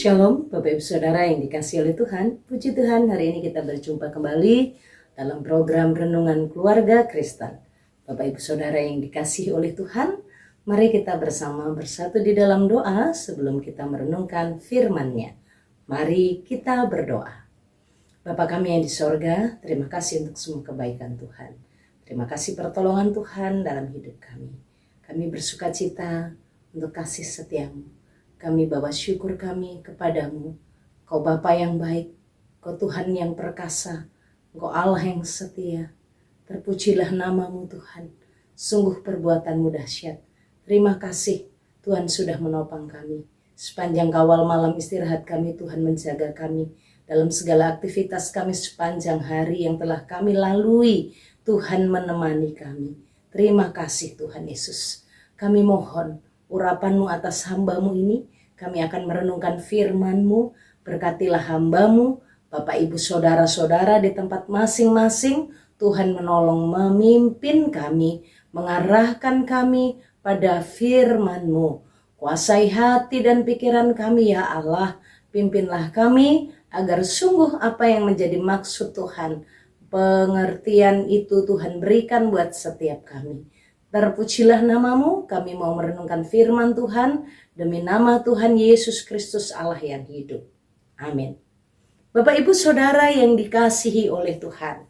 Shalom Bapak Ibu Saudara yang dikasihi oleh Tuhan. Puji Tuhan, hari ini kita berjumpa kembali dalam program Renungan Keluarga Kristen. Bapak Ibu Saudara yang dikasihi oleh Tuhan, mari kita bersama bersatu di dalam doa sebelum kita merenungkan firman-Nya. Mari kita berdoa. Bapa kami yang di sorga, terima kasih untuk semua kebaikan Tuhan. Terima kasih pertolongan Tuhan dalam hidup kami. Kami bersuka cita untuk kasih setiamu. Kami bawa syukur kami kepadamu. Kau Bapa yang baik, Kau Tuhan yang perkasa, Kau Allah yang setia. Terpujilah namamu Tuhan. Sungguh perbuatanmu dahsyat. Terima kasih Tuhan sudah menopang kami. Sepanjang kawal malam istirahat kami, Tuhan menjaga kami. Dalam segala aktivitas kami sepanjang hari yang telah kami lalui, Tuhan menemani kami. Terima kasih Tuhan Yesus. Kami mohon urapan-Mu atas hamba-Mu ini. Kami akan merenungkan firman-Mu. Berkatilah hamba-Mu, Bapak Ibu Saudara-saudara di tempat masing-masing. Tuhan menolong memimpin kami, mengarahkan kami pada firman-Mu. Kuasai hati dan pikiran kami ya Allah. Pimpinlah kami agar sungguh apa yang menjadi maksud Tuhan, pengertian itu Tuhan berikan buat setiap kami. Terpujilah namamu, kami mau merenungkan firman Tuhan demi nama Tuhan Yesus Kristus Allah yang hidup. Amin. Bapak Ibu Saudara yang dikasihi oleh Tuhan,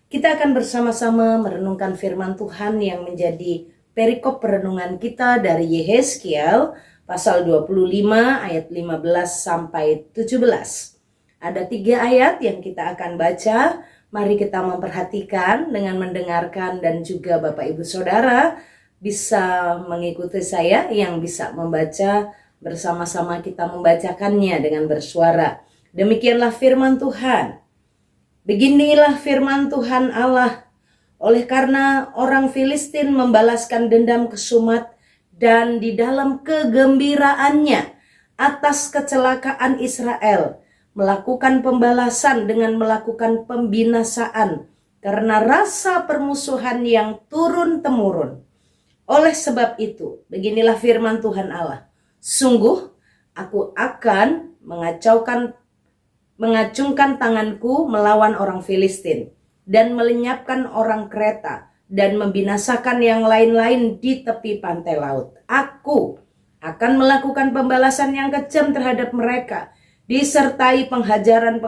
kita akan bersama-sama merenungkan firman Tuhan yang menjadi perikop perenungan kita dari Yehezkiel pasal 25 ayat 15 sampai 17. Ada 3 ayat yang kita akan baca. Mari kita memperhatikan dengan mendengarkan dan juga Bapak Ibu Saudara bisa mengikuti saya yang bisa membaca bersama-sama kita membacakannya dengan bersuara. Demikianlah firman Tuhan. Beginilah firman Tuhan Allah. Oleh karena orang Filistin membalaskan dendam ke Sumat dan di dalam kegembiraannya atas kecelakaan Israel, melakukan pembalasan dengan melakukan pembinasaan karena rasa permusuhan yang turun-temurun. Oleh sebab itu, beginilah firman Tuhan Allah. Sungguh, aku akan mengacungkan tanganku melawan orang Filistin dan melenyapkan orang Kreta dan membinasakan yang lain-lain di tepi pantai laut. Aku akan melakukan pembalasan yang kejam terhadap mereka, disertai penghajaran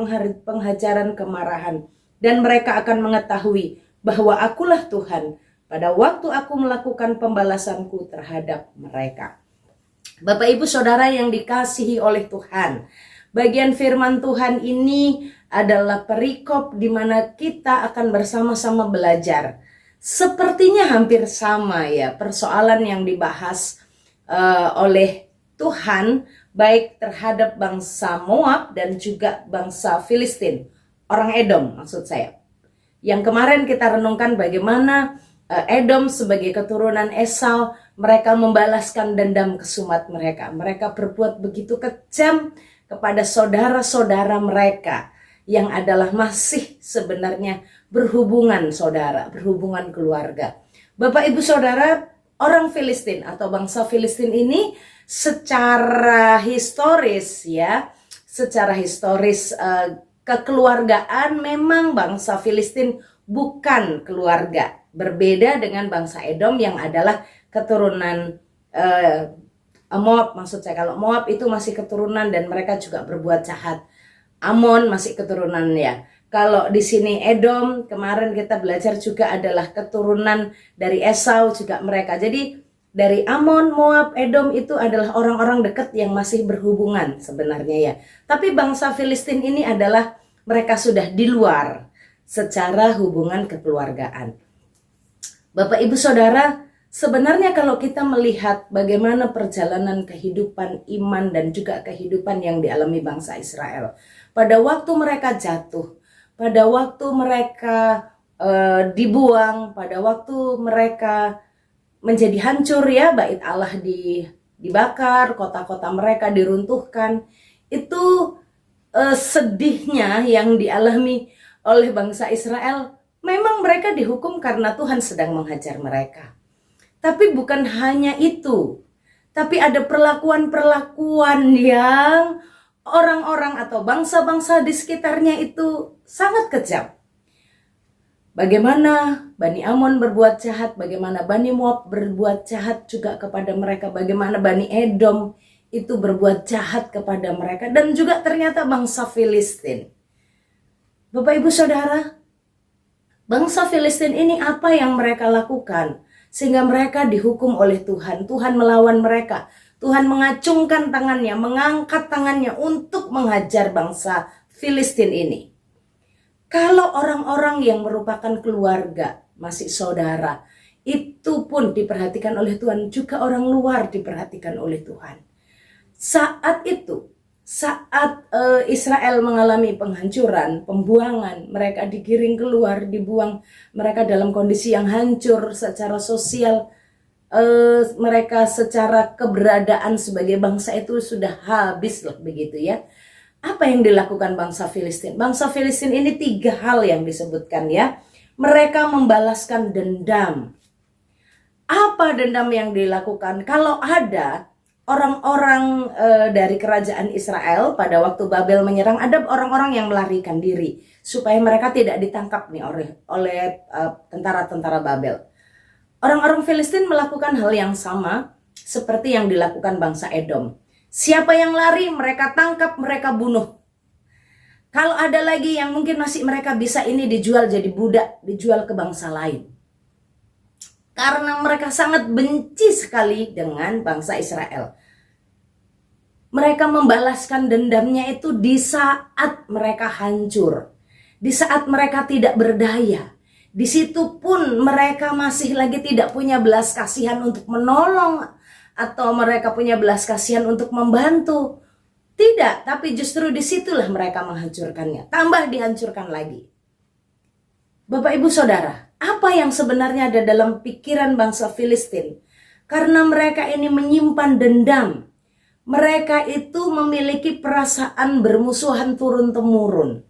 kemarahan, dan mereka akan mengetahui bahwa akulah Tuhan pada waktu aku melakukan pembalasanku terhadap mereka. Bapak Ibu Saudara yang dikasihi oleh Tuhan, bagian firman Tuhan ini adalah perikop di mana kita akan bersama-sama belajar. Sepertinya hampir sama ya persoalan yang dibahas oleh Tuhan baik terhadap bangsa Moab dan juga bangsa Filistin, orang Edom maksud saya. Yang kemarin kita renungkan bagaimana Edom sebagai keturunan Esau, mereka membalaskan dendam kesumat mereka. Mereka berbuat begitu kejam kepada saudara-saudara mereka yang adalah masih sebenarnya berhubungan saudara, berhubungan keluarga. Bapak Ibu Saudara, orang Filistin atau bangsa Filistin ini secara historis kekeluargaan memang bangsa Filistin bukan keluarga, berbeda dengan bangsa Edom yang adalah keturunan Moab. Maksud saya, kalau Moab itu masih keturunan dan mereka juga berbuat jahat. Amon masih keturunan ya. Kalau di sini Edom, kemarin kita belajar juga adalah keturunan dari Esau juga mereka. Jadi dari Amon, Moab, Edom itu adalah orang-orang dekat yang masih berhubungan sebenarnya ya. Tapi bangsa Filistin ini adalah mereka sudah di luar secara hubungan kekeluargaan. Bapak Ibu Saudara, sebenarnya kalau kita melihat bagaimana perjalanan kehidupan iman dan juga kehidupan yang dialami bangsa Israel. Pada waktu mereka jatuh, pada waktu mereka dibuang, pada waktu mereka menjadi hancur ya, bait Allah dibakar, kota-kota mereka diruntuhkan. Itu sedihnya yang dialami oleh bangsa Israel. Memang mereka dihukum karena Tuhan sedang menghajar mereka. Tapi bukan hanya itu. Tapi ada perlakuan-perlakuan yang orang-orang atau bangsa-bangsa di sekitarnya itu sangat kejam. Bagaimana Bani Amon berbuat jahat, bagaimana Bani Moab berbuat jahat juga kepada mereka, bagaimana Bani Edom itu berbuat jahat kepada mereka, dan juga ternyata bangsa Filistin. Bapak Ibu Saudara, bangsa Filistin ini apa yang mereka lakukan sehingga mereka dihukum oleh Tuhan. Tuhan melawan mereka. Tuhan mengacungkan tangannya, mengangkat tangannya untuk menghajar bangsa Filistin ini. Kalau orang-orang yang merupakan keluarga, masih saudara, itu pun diperhatikan oleh Tuhan, juga orang luar diperhatikan oleh Tuhan. Saat itu, saat Israel mengalami penghancuran, pembuangan, mereka digiring keluar, dibuang, mereka dalam kondisi yang hancur secara sosial, mereka secara keberadaan sebagai bangsa itu sudah habis lah begitu ya. Apa yang dilakukan bangsa Filistin? Bangsa Filistin ini 3 hal yang disebutkan ya. Mereka membalaskan dendam. Apa dendam yang dilakukan? Kalau ada orang-orang dari kerajaan Israel pada waktu Babel menyerang, ada orang-orang yang melarikan diri supaya mereka tidak ditangkap nih oleh tentara-tentara Babel. Orang-orang Filistin melakukan hal yang sama seperti yang dilakukan bangsa Edom. Siapa yang lari, mereka tangkap, mereka bunuh. Kalau ada lagi yang mungkin masih mereka bisa ini dijual jadi budak, dijual ke bangsa lain. Karena mereka sangat benci sekali dengan bangsa Israel. Mereka membalaskan dendamnya itu di saat mereka hancur. Di saat mereka tidak berdaya. Di situ pun mereka masih lagi tidak punya belas kasihan untuk menolong atau mereka punya belas kasihan untuk membantu. Tidak, tapi justru disitulah mereka menghancurkannya. Tambah dihancurkan lagi. Bapak Ibu Saudara, apa yang sebenarnya ada dalam pikiran bangsa Filistin? Karena mereka ini menyimpan dendam. Mereka itu memiliki perasaan bermusuhan turun-temurun.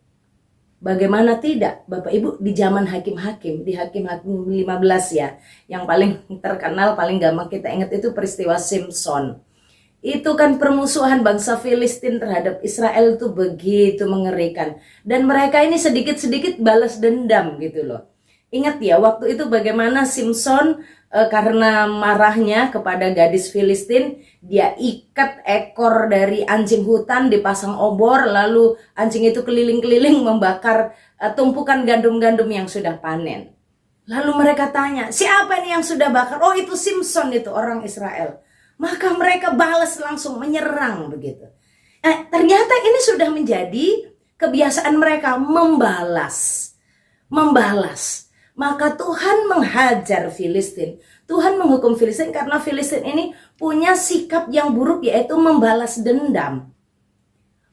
Bagaimana tidak, Bapak Ibu, di zaman Hakim-Hakim, di Hakim-Hakim 15 ya, yang paling terkenal, paling gampang kita ingat itu peristiwa Simpson. Itu kan permusuhan bangsa Filistin terhadap Israel itu begitu mengerikan. Dan mereka ini sedikit-sedikit balas dendam gitu loh. Ingat ya, waktu itu bagaimana Simpson karena marahnya kepada gadis Filistin, dia ikat ekor dari anjing hutan, dipasang obor, lalu anjing itu keliling-keliling membakar tumpukan gandum-gandum yang sudah panen. Lalu mereka tanya, siapa nih yang sudah bakar? Oh, itu Simpson, itu orang Israel. Maka mereka balas langsung menyerang begitu. Ternyata ini sudah menjadi kebiasaan mereka membalas. Maka Tuhan menghajar Filistin. Tuhan menghukum Filistin karena Filistin ini punya sikap yang buruk, yaitu membalas dendam.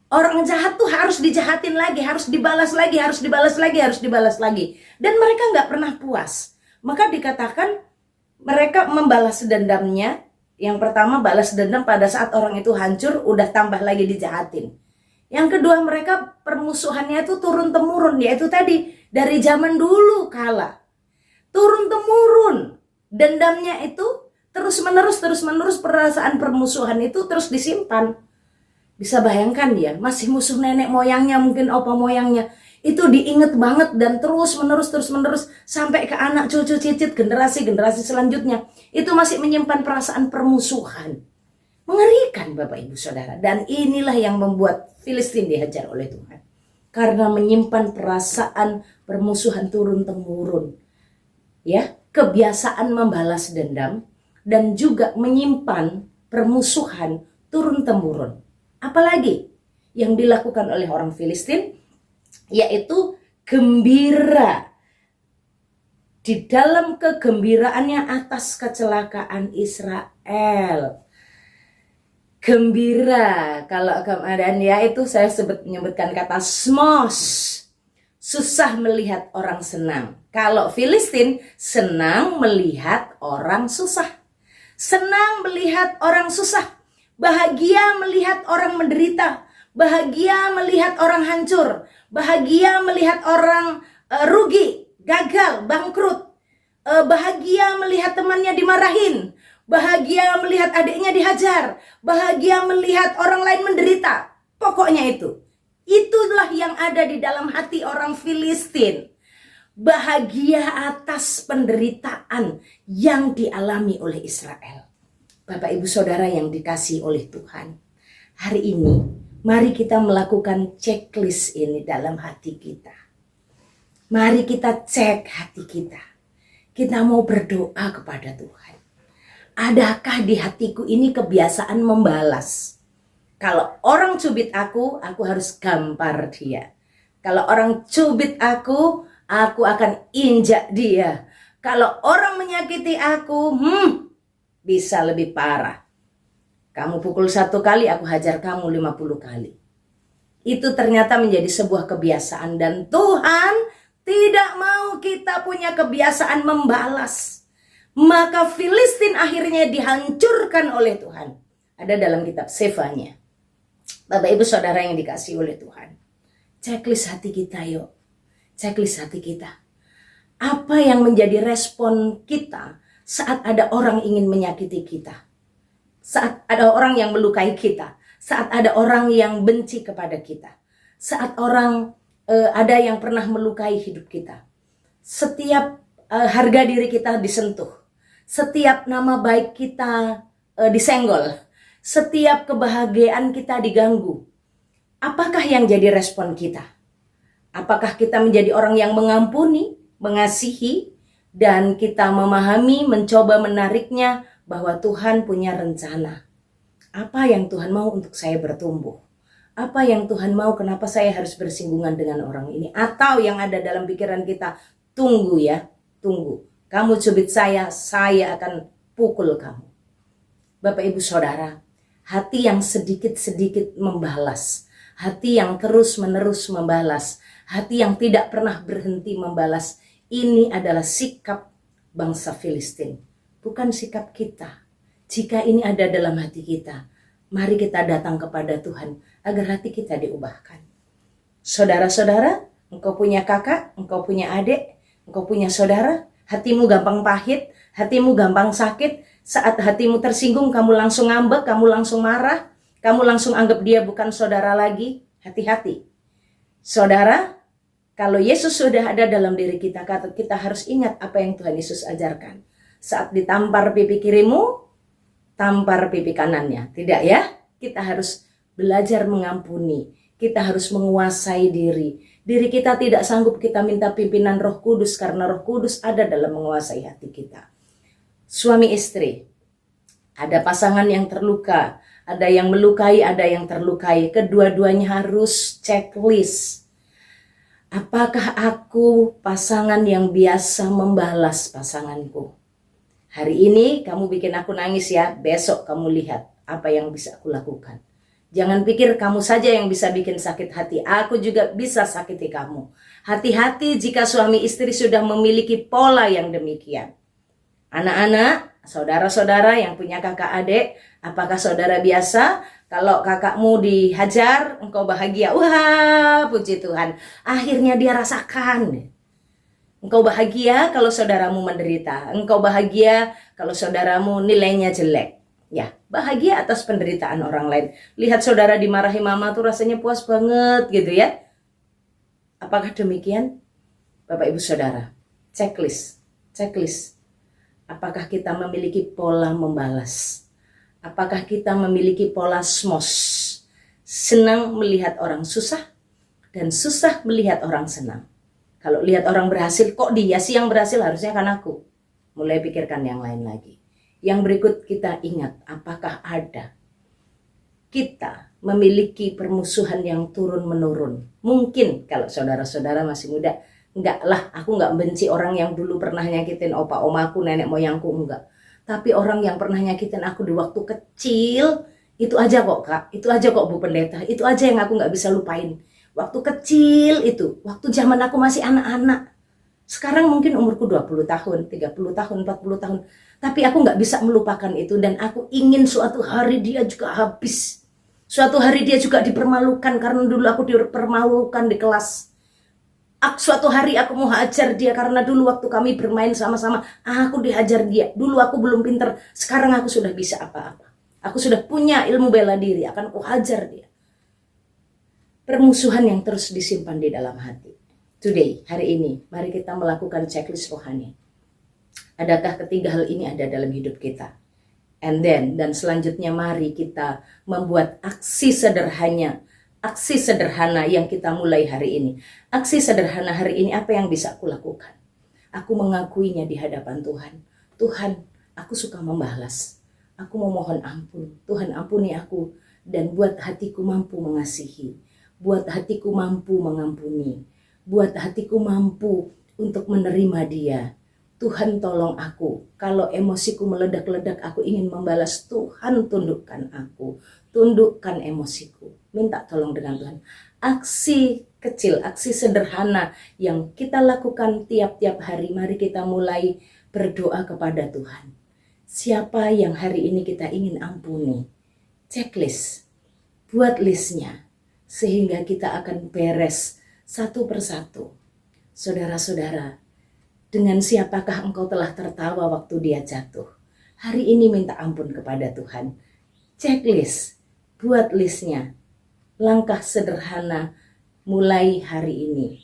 Orang jahat tuh harus dijahatin lagi, harus dibalas lagi, harus dibalas lagi, harus dibalas lagi. Dan mereka nggak pernah puas. Maka dikatakan mereka membalas dendamnya. Yang pertama, balas dendam pada saat orang itu hancur, udah tambah lagi dijahatin. Yang kedua, mereka permusuhannya itu turun-temurun, yaitu tadi dari zaman dulu kala. Turun-temurun. Dendamnya itu terus-menerus perasaan permusuhan itu terus disimpan. Bisa bayangkan ya, masih musuh nenek moyangnya, mungkin opa moyangnya. Itu diingat banget dan terus-menerus sampai ke anak, cucu, cicit, generasi-generasi selanjutnya. Itu masih menyimpan perasaan permusuhan. Mengerikan Bapak Ibu Saudara. Dan inilah yang membuat Filistin dihajar oleh Tuhan. Karena menyimpan perasaan permusuhan turun-temurun. Ya, kebiasaan membalas dendam dan juga menyimpan permusuhan turun-temurun. Apalagi yang dilakukan oleh orang Filistin, yaitu gembira. Di dalam kegembiraannya atas kecelakaan Israel. Gembira, kalau keadaan ya itu saya menyebutkan kata smos. Susah melihat orang senang. Kalau Filistin senang melihat orang susah. Senang melihat orang susah. Bahagia melihat orang menderita. Bahagia melihat orang hancur. Bahagia melihat orang rugi, gagal, bangkrut. Bahagia melihat temannya dimarahin. Bahagia melihat adiknya dihajar. Bahagia melihat orang lain menderita. Pokoknya itulah yang ada di dalam hati orang Filistin. Bahagia atas penderitaan yang dialami oleh Israel. Bapak Ibu Saudara yang dikasihi oleh Tuhan, hari ini mari kita melakukan checklist ini dalam hati kita. Mari kita cek hati kita. Kita mau berdoa kepada Tuhan. Adakah di hatiku ini kebiasaan membalas? Kalau orang cubit aku harus gampar dia. Kalau orang cubit aku akan injak dia. Kalau orang menyakiti aku, bisa lebih parah. Kamu pukul 1 kali, aku hajar kamu 50 kali. Itu ternyata menjadi sebuah kebiasaan. Dan Tuhan tidak mau kita punya kebiasaan membalas. Maka Filistin akhirnya dihancurkan oleh Tuhan. Ada dalam kitab Sefanya. Bapak Ibu Saudara yang dikasihi oleh Tuhan. Checklist hati kita yuk. Checklist hati kita. Apa yang menjadi respon kita saat ada orang ingin menyakiti kita, saat ada orang yang melukai kita, saat ada orang yang benci kepada kita, saat ada yang pernah melukai hidup kita. Setiap harga diri kita disentuh, setiap nama baik kita disenggol, setiap kebahagiaan kita diganggu. Apakah yang jadi respon kita? Apakah kita menjadi orang yang mengampuni, mengasihi, dan kita memahami, mencoba menariknya bahwa Tuhan punya rencana. Apa yang Tuhan mau untuk saya bertumbuh? Apa yang Tuhan mau, kenapa saya harus bersinggungan dengan orang ini? Atau yang ada dalam pikiran kita, tunggu ya, tunggu. Kamu cubit saya akan pukul kamu. Bapak Ibu Saudara, hati yang sedikit-sedikit membalas, hati yang terus-menerus membalas, hati yang tidak pernah berhenti membalas, ini adalah sikap bangsa Filistin, bukan sikap kita. Jika ini ada dalam hati kita, mari kita datang kepada Tuhan agar hati kita diubahkan. Saudara-saudara, engkau punya kakak, engkau punya adik, engkau punya saudara, hatimu gampang pahit, hatimu gampang sakit. Saat hatimu tersinggung, kamu langsung ngambek, kamu langsung marah, kamu langsung anggap dia bukan saudara lagi. Hati-hati. Saudara, kalau Yesus sudah ada dalam diri kita, kita harus ingat apa yang Tuhan Yesus ajarkan. Saat ditampar pipi kirimu, tampar pipi kanannya. Tidak ya? Kita harus belajar mengampuni. Kita harus menguasai diri. Diri kita tidak sanggup, kita minta pimpinan Roh Kudus, karena Roh Kudus ada dalam menguasai hati kita. Suami istri, ada pasangan yang terluka, ada yang melukai, ada yang terlukai. Kedua-duanya harus checklist. Apakah aku pasangan yang biasa membalas pasanganku? Hari ini kamu bikin aku nangis ya, besok kamu lihat apa yang bisa aku lakukan. Jangan pikir kamu saja yang bisa bikin sakit hati, aku juga bisa sakiti kamu. Hati-hati jika suami istri sudah memiliki pola yang demikian. Anak-anak, saudara-saudara yang punya kakak adik, apakah saudara biasa? Kalau kakakmu dihajar, engkau bahagia. Wah, puji Tuhan. Akhirnya dia rasakan. Engkau bahagia kalau saudaramu menderita. Engkau bahagia kalau saudaramu nilainya jelek. Ya, bahagia atas penderitaan orang lain. Lihat saudara dimarahi mama tuh rasanya puas banget gitu ya. Apakah demikian? Bapak Ibu Saudara, checklist. Apakah kita memiliki pola membalas? Apakah kita memiliki pola smos? Senang melihat orang susah dan susah melihat orang senang. Kalau lihat orang berhasil, kok dia sih yang berhasil, harusnya kan aku. Mulai pikirkan yang lain lagi. Yang berikut kita ingat, apakah ada kita memiliki permusuhan yang turun-menurun? Mungkin kalau saudara-saudara masih muda, enggak lah, aku enggak benci orang yang dulu pernah nyakitin opa omaku, nenek moyangku, enggak. Tapi orang yang pernah nyakitin aku di waktu kecil, itu aja kok Kak, itu aja kok Bu Pendeta, itu aja yang aku nggak bisa lupain. Waktu kecil itu, waktu zaman aku masih anak-anak. Sekarang mungkin umurku 20 tahun, 30 tahun, 40 tahun. Tapi aku nggak bisa melupakan itu dan aku ingin suatu hari dia juga habis. Suatu hari dia juga dipermalukan karena dulu aku dipermalukan di kelas. Suatu hari aku mau hajar dia karena dulu waktu kami bermain sama-sama, aku dihajar dia. Dulu aku belum pinter, sekarang aku sudah bisa apa-apa. Aku sudah punya ilmu bela diri, akan aku hajar dia. permusuhan yang terus disimpan di dalam hati. Today, hari ini, mari kita melakukan checklist rohani. Adakah ketiga hal ini ada dalam hidup kita? And then, dan selanjutnya mari kita membuat aksi sederhana yang kita mulai hari ini. Aksi sederhana hari ini, apa yang bisa aku lakukan? Aku mengakuinya di hadapan Tuhan. Tuhan, aku suka membalas. Aku memohon ampun. Tuhan, ampuni aku dan buat hatiku mampu mengasihi. Buat hatiku mampu mengampuni. Buat hatiku mampu untuk menerima dia. Tuhan, tolong aku. Kalau emosiku meledak-ledak, aku ingin membalas. Tuhan, tundukkan aku. Tundukkan emosiku. Minta tolong dengan Tuhan. Aksi kecil, aksi sederhana yang kita lakukan tiap-tiap hari. Mari kita mulai berdoa kepada Tuhan. Siapa yang hari ini kita ingin ampuni? Checklist. Buat listnya. Sehingga kita akan beres satu persatu. Saudara-saudara, dengan siapakah engkau telah tertawa waktu dia jatuh? Hari ini minta ampun kepada Tuhan. Checklist, buat listnya. Langkah sederhana mulai hari ini.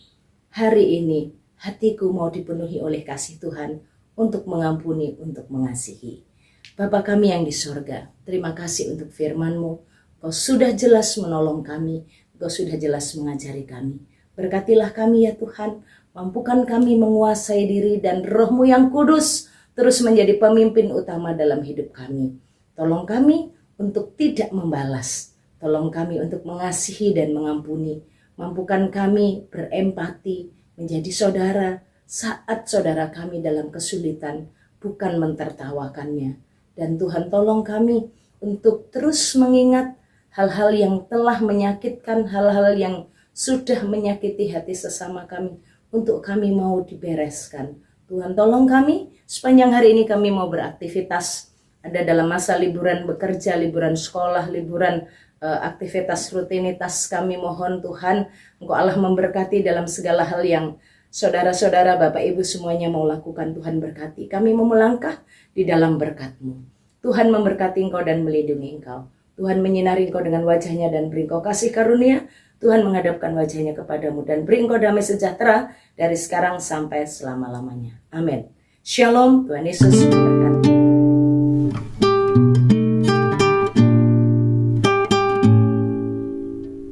Hari ini hatiku mau dipenuhi oleh kasih Tuhan untuk mengampuni, untuk mengasihi. Bapa kami yang di sorga, terima kasih untuk firman-Mu. Kau sudah jelas menolong kami, Kau sudah jelas mengajari kami. Berkatilah kami ya Tuhan, mampukan kami menguasai diri dan Roh-Mu yang kudus terus menjadi pemimpin utama dalam hidup kami. Tolong kami untuk tidak membalas. Tolong kami untuk mengasihi dan mengampuni. Mampukan kami berempati, menjadi saudara saat saudara kami dalam kesulitan, bukan mentertawakannya. Dan Tuhan tolong kami untuk terus mengingat hal-hal yang telah menyakitkan, hal-hal yang sudah menyakiti hati sesama kami, untuk kami mau dibereskan. Tuhan tolong kami, sepanjang hari ini kami mau beraktivitas, ada dalam masa liburan bekerja, liburan sekolah, liburan aktivitas rutinitas, kami mohon Tuhan, Engkau Allah memberkati dalam segala hal yang saudara-saudara, Bapak Ibu semuanya mau lakukan. Tuhan berkati, kami mau melangkah di dalam berkat-Mu. Tuhan memberkati Engkau dan melindungi Engkau. Tuhan menyinari Engkau dengan wajahnya dan beri Engkau kasih karunia. Tuhan menghadapkan wajahnya kepadamu dan beri Engkau damai sejahtera dari sekarang sampai selama-lamanya. Amin. Shalom, Tuhan Yesus memberkati.